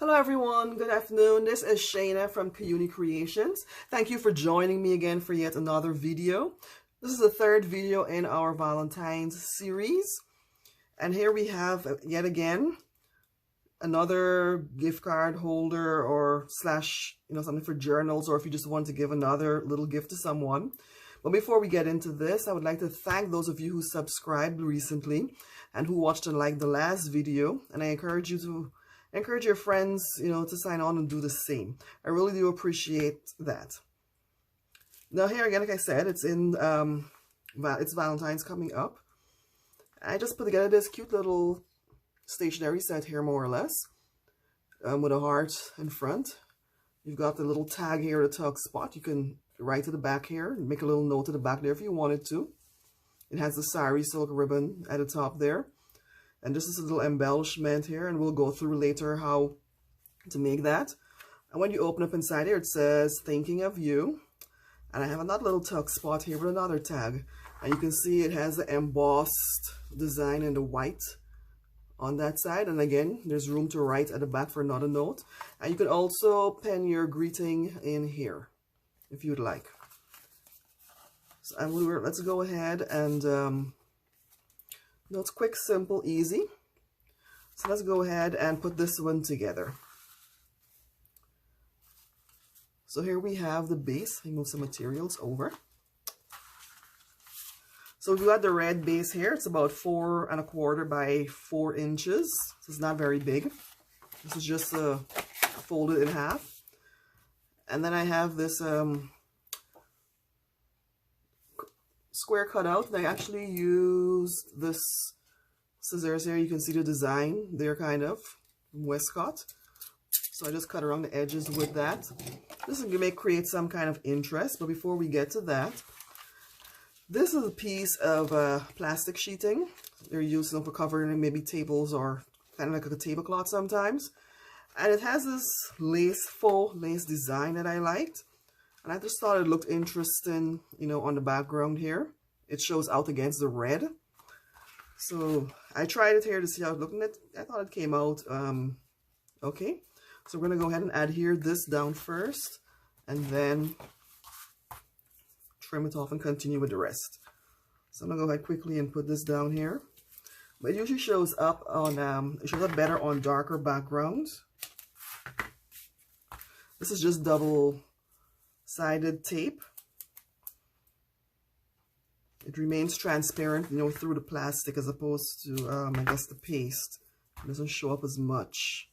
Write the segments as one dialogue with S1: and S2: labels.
S1: Hello everyone, good afternoon. This is Shena from Kuyuni Creations. Thank you for joining me again for yet another video. This is the third video in our Valentine's series. And here we have yet again another gift card holder or slash, something for journals, or if you just want to give another little gift to someone. But before we get into this, I would like to thank those of you who subscribed recently and who watched and liked the last video. And I encourage you to encourage your friends, to sign on and do the same. I really do appreciate that. Now here again, like I said, it's it's Valentine's coming up. I just put together this cute little stationery set here, more or less, with a heart in front. You've got the little tag here, the tug spot. You can write to the back here and make a little note to the back there if you wanted to. It has the sari silk ribbon at the top there. And this is a little embellishment here, and we'll go through later how to make that. And when you open up inside here, it says, "Thinking of you." And I have another little tuck spot here with another tag. And you can see it has the embossed design in the white on that side. And again, there's room to write at the back for another note. And you can also pen your greeting in here, if you'd like. So let's go ahead and... it's quick, simple, easy. So let's go ahead and put this one together. So here we have the base. I move some materials over. So we've got the red base here. It's about 4 1/4 by 4 inches. So it's not very big. This is just folded in half. And then I have this square cutout. I actually used this scissors here. You can see the design there, kind of Westcott. So I just cut around the edges with that. This may create some kind of interest, but before we get to that, this is a piece of plastic sheeting. They're used for covering maybe tables or kind of like a tablecloth sometimes. And it has this faux lace design that I liked. And I just thought it looked interesting, on the background here. It shows out against the red. So I tried it here to see how it looked, and I thought it came out okay. So we're going to go ahead and adhere this down first, and then trim it off and continue with the rest. So I'm going to go ahead quickly and put this down here. But it usually shows up on, it shows up better on darker backgrounds. This is just double-sided tape. It remains transparent, through the plastic, as opposed to, I guess, the paste. It doesn't show up as much.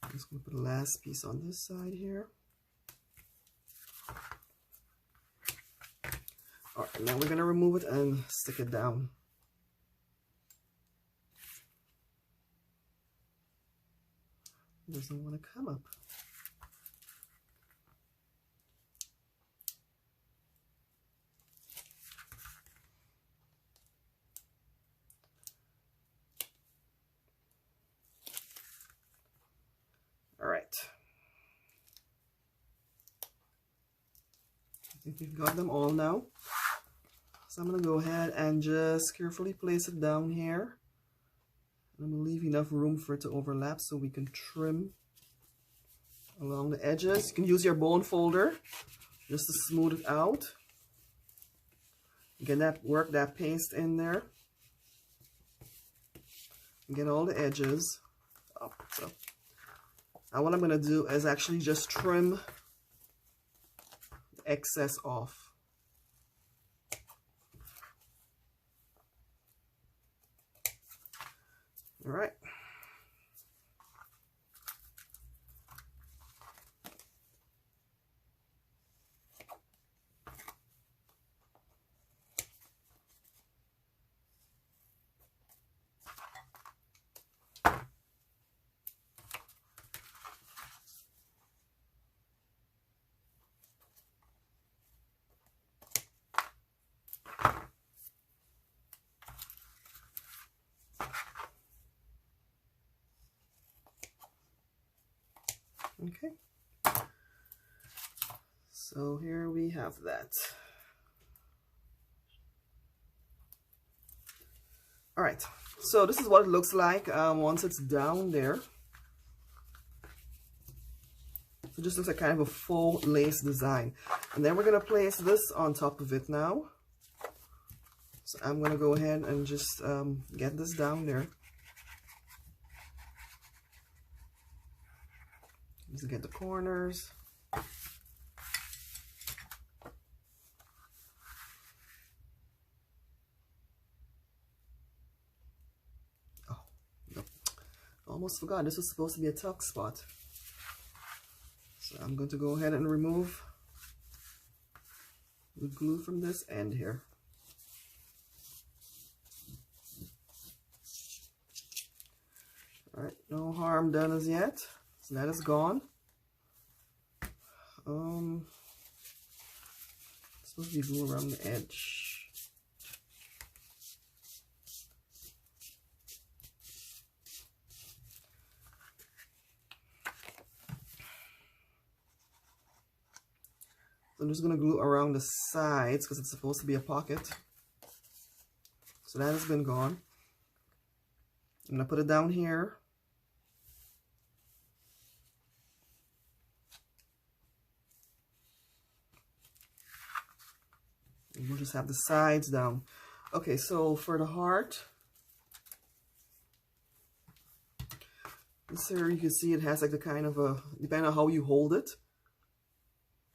S1: I'm just going to put the last piece on this side here. All right, now we're going to remove it and stick it down. It doesn't want to come up. All right. I think we've got them all now. So I'm going to go ahead and just carefully place it down here. I'm going to leave enough room for it to overlap so we can trim along the edges. You can use your bone folder just to smooth it out. Get that paste in there. Get all the edges up. So now what I'm going to do is actually just trim the excess off. All right. Okay, so here we have that. All right, so this is what it looks like once it's down there. So it just looks like kind of a faux lace design. And then we're going to place this on top of it now. So I'm going to go ahead and just get this down there. Just get the corners. Oh, no. Almost forgot. This was supposed to be a tuck spot. So I'm going to go ahead and remove the glue from this end here. All right, no harm done as yet. So that is gone. It's supposed to be glue around the edge. So I'm just going to glue around the sides because it's supposed to be a pocket. So that has been gone. I'm going to put it down here. We'll just have the sides down. Okay, so for the heart, this here you can see it has like the kind of a, depending on how you hold it,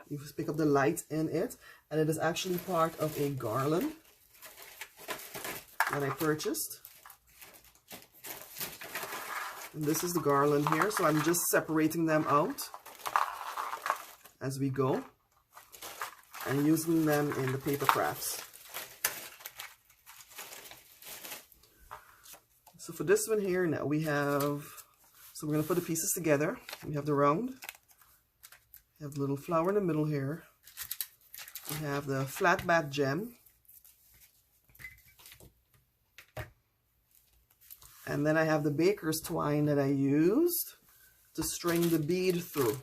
S1: you just pick up the light in it, and it is actually part of a garland that I purchased. And this is the garland here, so I'm just separating them out as we go and using them in the paper crafts. So for this one here, now we have, so we're going to put the pieces together. We have the round, we have the little flower in the middle here, we have the flat back gem, and then I have the baker's twine that I used to string the bead through.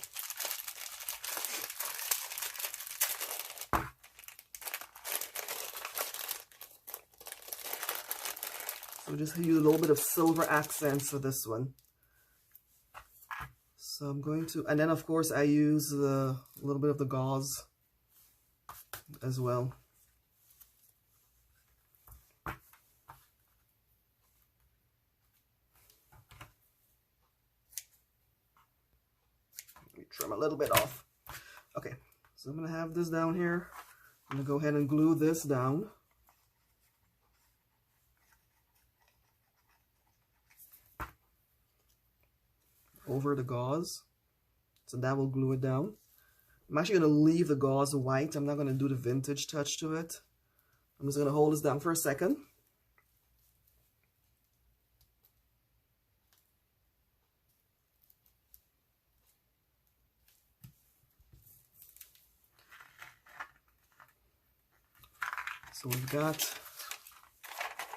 S1: So just use a little bit of silver accents for this one. So I'm going to, and then of course I use a little bit of the gauze as well. Let me trim a little bit off. Okay, so I'm going to have this down here. I'm going to go ahead and glue this down. Over the gauze, so that will glue it down. I'm actually going to leave the gauze white. I'm not going to do the vintage touch to it. I'm just going to hold this down for a second. So we've got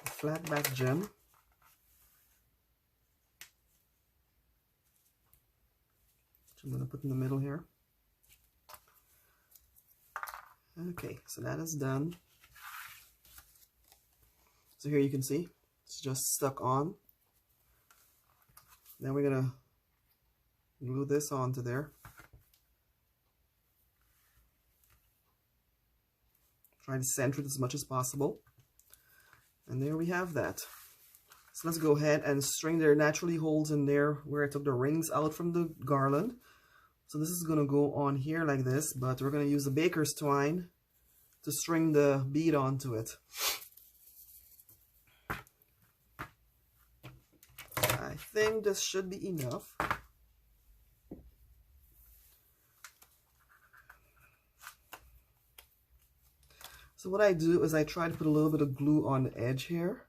S1: a flat back gem. I'm going to put in the middle here. Okay, so that is done. So here you can see it's just stuck on. Then we're going to glue this onto there. Try to center it as much as possible. And there we have that. So let's go ahead and string. There naturally holes in there where I took the rings out from the garland. So this is going to go on here like this, but we're going to use the baker's twine to string the bead onto it. I think this should be enough. So what I do is I try to put a little bit of glue on the edge here.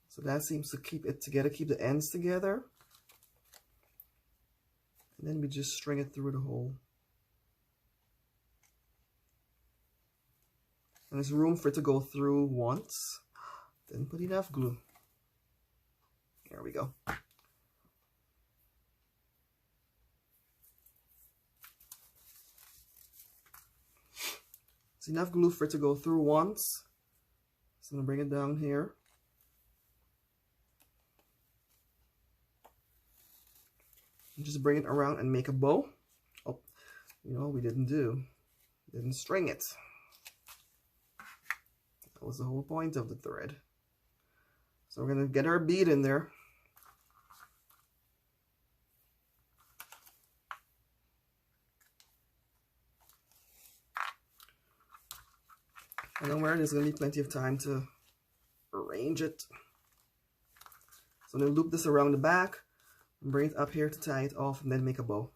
S1: So that seems to keep it together, keep the ends together. And then we just string it through the hole. And there's room for it to go through once. Then put enough glue. There we go. It's enough glue for it to go through once. So I'm gonna bring it down here. And just bring it around and make a bow. Oh, you know, we didn't string it. That was the whole point of the thread. So we're gonna get our bead in there. And don't worry, there's gonna be plenty of time to arrange it. So I'm gonna loop this around the back and bring it up here to tie it off and then make a bow.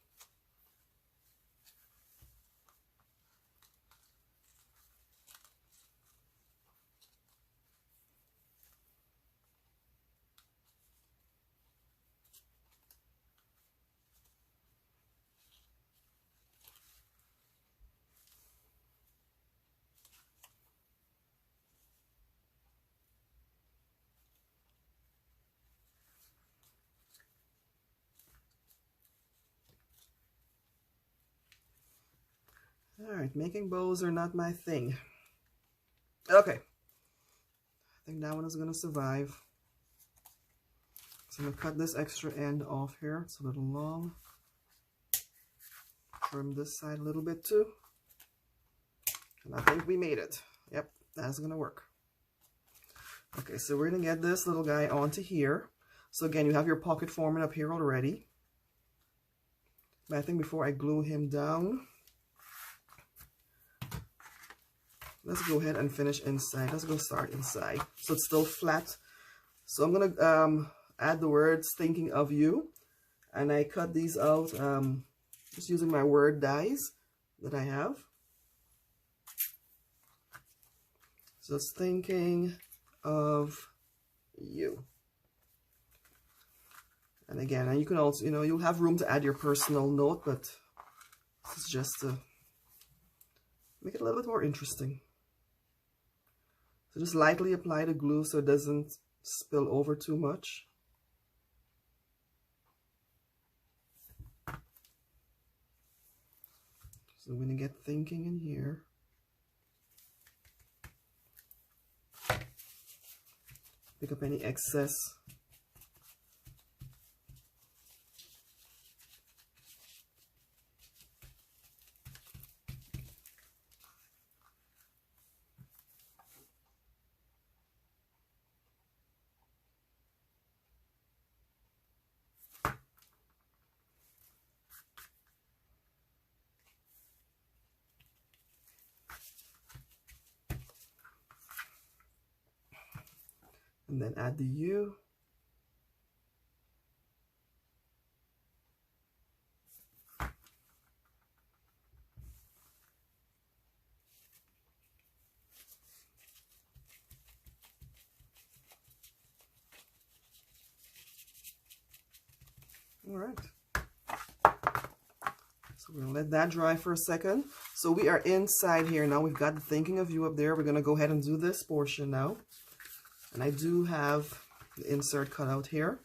S1: Alright, making bows are not my thing. Okay. I think that one is going to survive. So I'm going to cut this extra end off here. It's a little long. Trim this side a little bit too. And I think we made it. Yep, that's going to work. Okay, so we're going to get this little guy onto here. So again, you have your pocket forming up here already. But I think before I glue him down, let's go ahead and finish inside. Let's go start inside. So it's still flat. So I'm going to add the words thinking of you. And I cut these out just using my word dies that I have. So it's thinking of you. And again, you can also, you know, you'll have room to add your personal note, but this is just to make it a little bit more interesting. So just lightly apply the glue so it doesn't spill over too much. So we're going to get thinking in here. Pick up any excess. And then add the U. All right. So we're gonna let that dry for a second. So we are inside here now. We've got the thinking of you up there. We're gonna go ahead and do this portion now. And I do have the insert cut out here.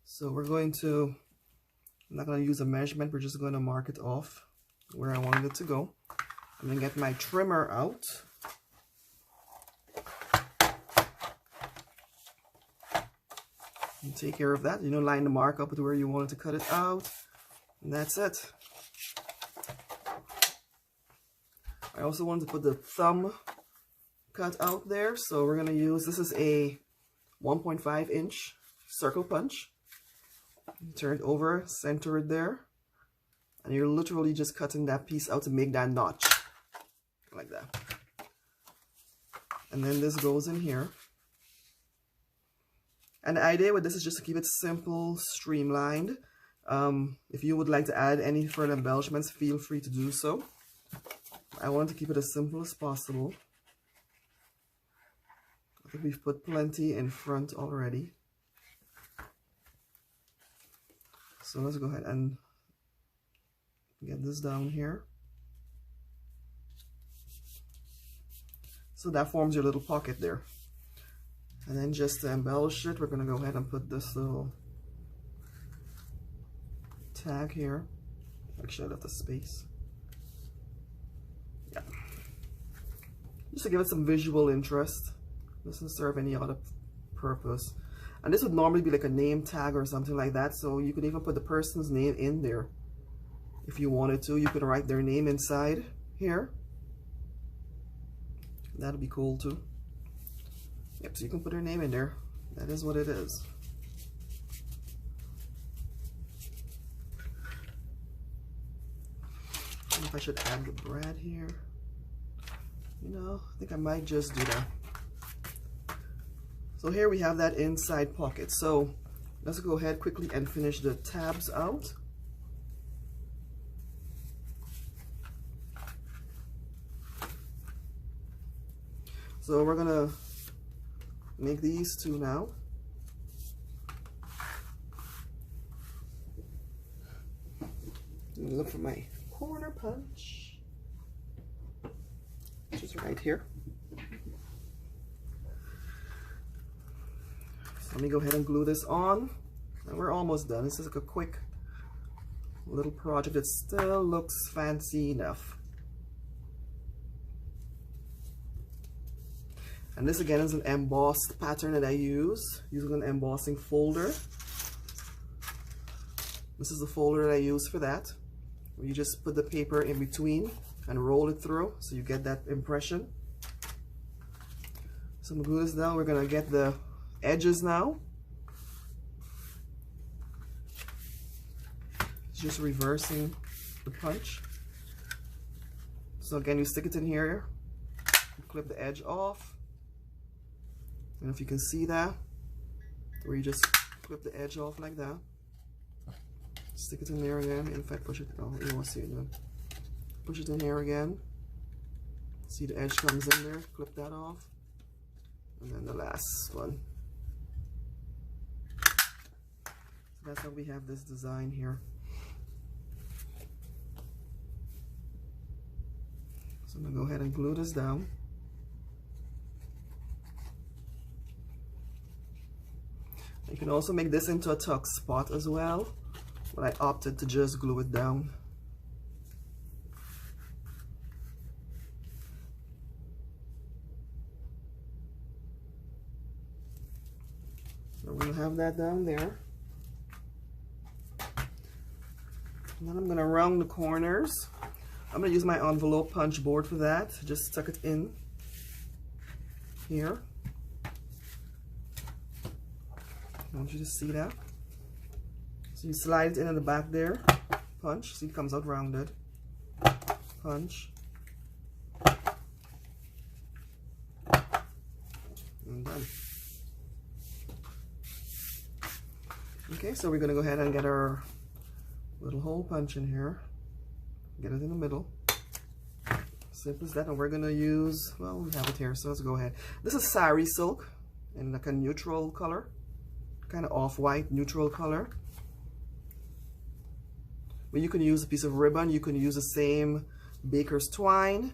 S1: So we're going to, I'm not going to use a measurement, we're just going to mark it off where I wanted it to go. I'm going to get my trimmer out. And take care of that. You know, line the mark up with where you wanted to cut it out. And that's it. I also wanted to put the thumb cut out there, so we're going to use, this is a 1.5 inch circle punch. Turn it over, center it there, and you're literally just cutting that piece out to make that notch like that. And then this goes in here, and the idea with this is just to keep it simple, streamlined. If you would like to add any further embellishments, feel free to do so. I want to keep it as simple as possible. I think we've put plenty in front already. So let's go ahead and get this down here. So that forms your little pocket there. And then just to embellish it, we're going to go ahead and put this little tag here. Make sure I left the space. Yeah. just to give it some visual interest. It doesn't serve any other purpose. And this would normally be like a name tag or something like that, so you could even put the person's name in there if you wanted to. You could write their name inside here. That'd be cool too. Yep, so you can put their name in there. That is what it is. I don't know if I should add the brad here. You know, I think I might just do that. So here we have that inside pocket. So let's go ahead quickly and finish the tabs out. So we're gonna make these two now. Look for my corner punch, which is right here. So let me go ahead and glue this on, and we're almost done. This is like a quick little project that still looks fancy enough. And this again is an embossed pattern that I use using an embossing folder. This is the folder that I use for that, where you just put the paper in between and roll it through so you get that impression. So I'm gonna glue this down. We're gonna get the edges now. It's just reversing the punch. So again, you stick it in here, you clip the edge off. And if you can see that, where you just clip the edge off like that. Stick it in there again. In fact, push it. Oh, you want to see it then. Push it in here again. See the edge comes in there. Clip that off. And then the last one. So that's how we have this design here. So I'm going to go ahead and glue this down. You can also make this into a tuck spot as well, but I opted to just glue it down. So we'll have that down there. And then I'm going to round the corners. I'm going to use my envelope punch board for that. Just tuck it in here. I want you to see that. So you slide it in the back there, punch, see it comes out rounded, punch, and done. Okay, so we're gonna go ahead and get our little hole punch in here, get it in the middle. Simple as that, and we're gonna use, well, we have it here, so let's go ahead. This is sari silk in like a neutral color. Kind of off-white neutral color, but you can use a piece of ribbon, you can use the same baker's twine,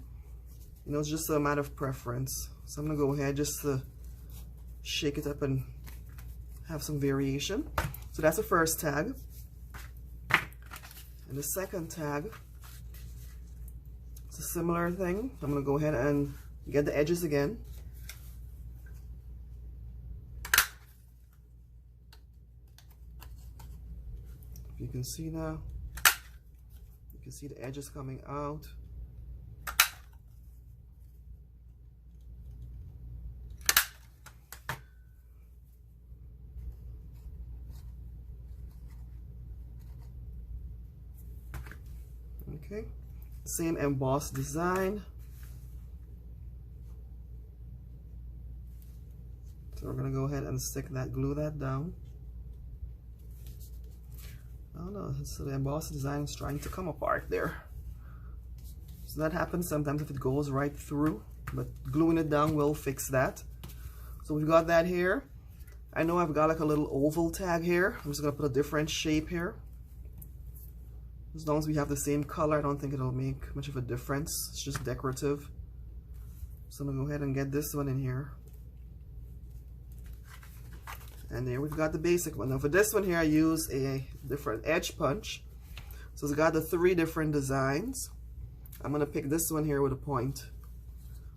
S1: you know, it's just a matter of preference. So I'm gonna go ahead just to shake it up and have some variation. So that's the first tag, and the second tag, it's a similar thing. I'm gonna go ahead and get the edges again. You can see now, you can see the edges coming out. Okay, same embossed design. So we're gonna go ahead and stick that, glue that down. Oh no, so the embossed design is trying to come apart there. So that happens sometimes if it goes right through, but gluing it down will fix that. So we've got that here. I know I've got like a little oval tag here. I'm just gonna put a different shape here. As long as we have the same color, I don't think it'll make much of a difference. It's just decorative. So I'm gonna go ahead and get this one in here. And there we've got the basic one. Now for this one here, I use a different edge punch. So it's got the 3 different designs. I'm gonna pick this one here with a point.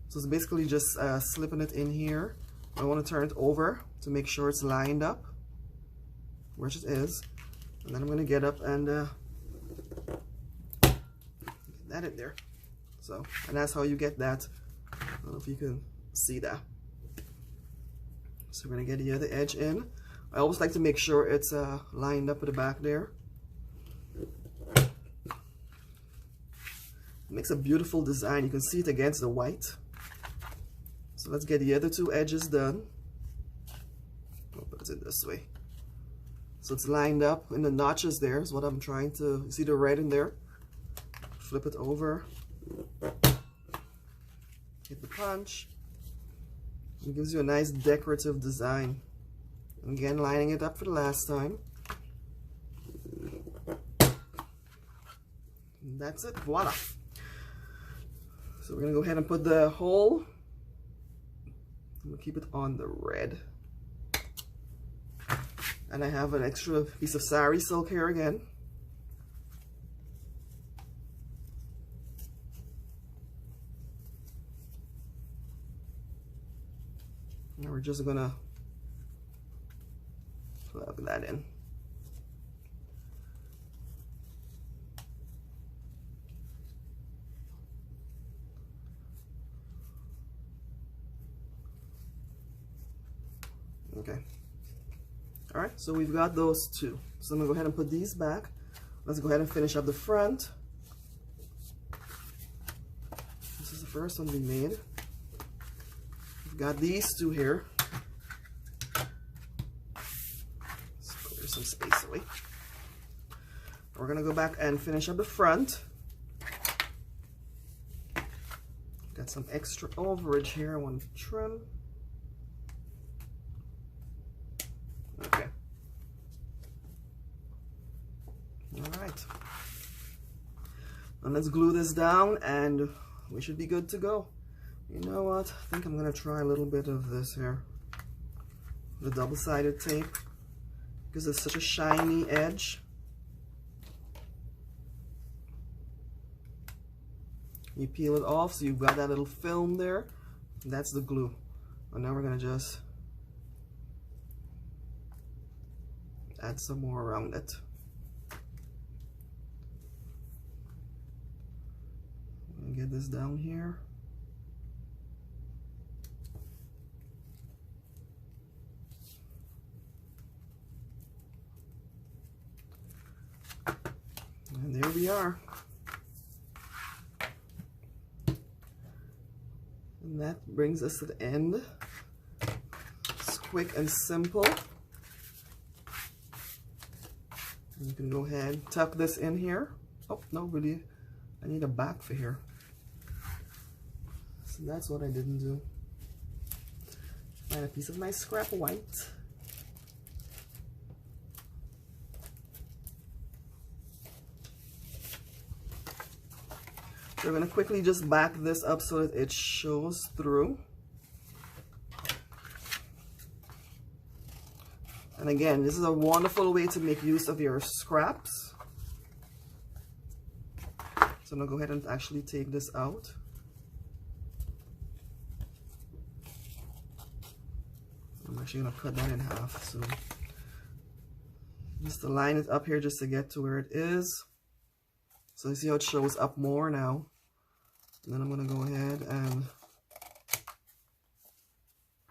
S1: So So it's basically just slipping it in here. I want to turn it over to make sure it's lined up, which it is. And then I'm going to get up and get that in there. So, and that's how you get that. I don't know if you can see that. So we're going to get the other edge in. I always like to make sure it's lined up at the back there. It makes a beautiful design. You can see it against the white. So let's get the other two edges done. I'll put it in this way. So it's lined up in the notches there is what I'm trying to, you see the red in there? Flip it over. Hit the punch. It gives you a nice decorative design. And again, lining it up for the last time. And that's it, voila. So we're gonna go ahead and put the hole. I'm gonna keep it on the red. And I have an extra piece of sari silk here again. And we're just gonna plug that in. Okay. All right, so we've got those two. So I'm gonna go ahead and put these back. Let's go ahead and finish up the front. This is the first one we made. We've got these two here. Let's clear some space away. We're gonna go back and finish up the front. Got some extra overage here I want to trim. Okay. All right. And let's glue this down and we should be good to go. You know what? I think I'm gonna try a little bit of this here. The double-sided tape. Because it's such a shiny edge. You peel it off so you've got that little film there. That's the glue. And now we're gonna just add some more around it. Get this down here. And there we are. And that brings us to the end. It's quick and simple. And you can go ahead, tuck this in here. Oh, no, really, I need a back for here. So that's what I didn't do. Find a piece of my scrap white. So we're gonna quickly just back this up so that it shows through. And again, this is a wonderful way to make use of your scraps. So I'm gonna go ahead and actually take this out. I'm actually gonna cut that in half. So just to line it up here just to get to where it is. So you see how it shows up more now. And then I'm gonna go ahead and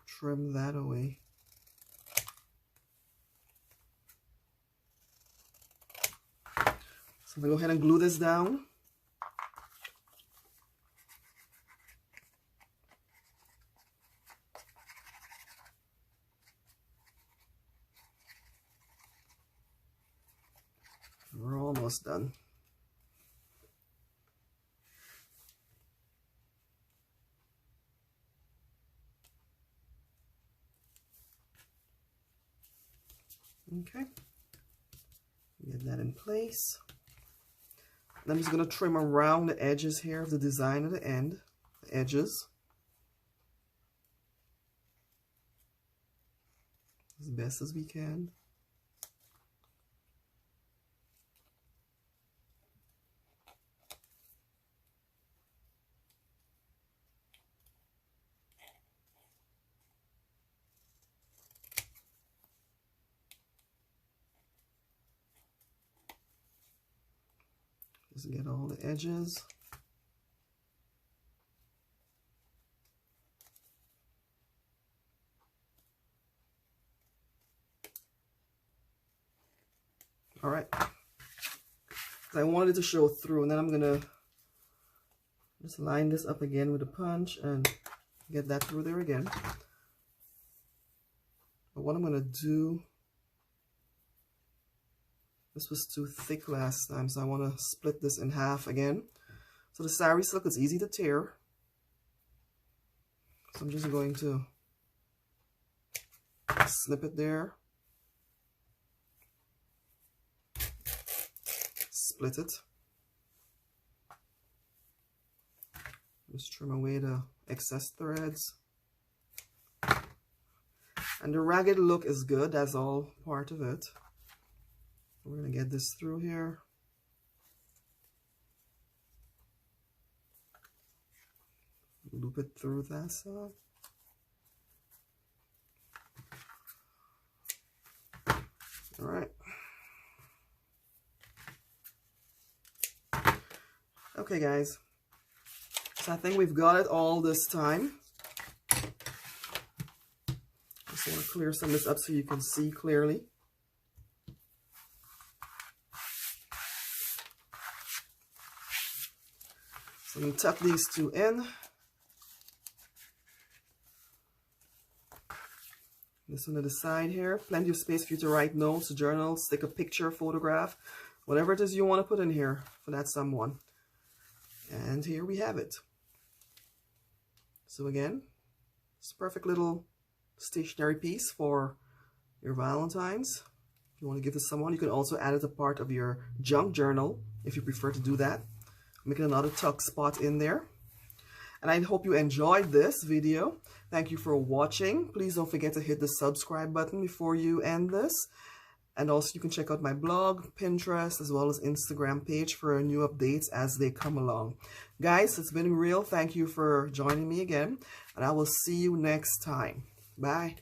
S1: trim that away. So I'm gonna go ahead and glue this down. We're almost done. Okay, get that in place. I'm just going to trim around the edges here of the design at the end, the edges, as best as we can. Just get all the edges. All right. I wanted it to show through, and then I'm gonna just line this up again with a punch and get that through there again. But what I'm gonna do, this was too thick last time, so I want to split this in half again. So the sari silk is easy to tear. So I'm just going to snip it there. Split it. Just trim away the excess threads. And the ragged look is good, that's all part of it. We're going to get this through here. Loop it through that side. All right. Okay, guys. So I think we've got it all this time. Just want to clear some of this up so you can see clearly. So I'm going to tuck these two in. This one to the side here. Plenty of space for you to write notes, journal, stick a picture, photograph, whatever it is you want to put in here for that someone. And here we have it. So again, it's a perfect little stationery piece for your Valentines. If you want to give to someone, you can also add it a part of your junk journal if you prefer to do that. Making another tuck spot in there. And I hope you enjoyed this video. Thank you for watching. Please don't forget to hit the subscribe button before you end this. And also you can check out my blog, Pinterest, as well as Instagram page for new updates as they come along. Guys, it's been real. Thank you for joining me again. And I will see you next time. Bye.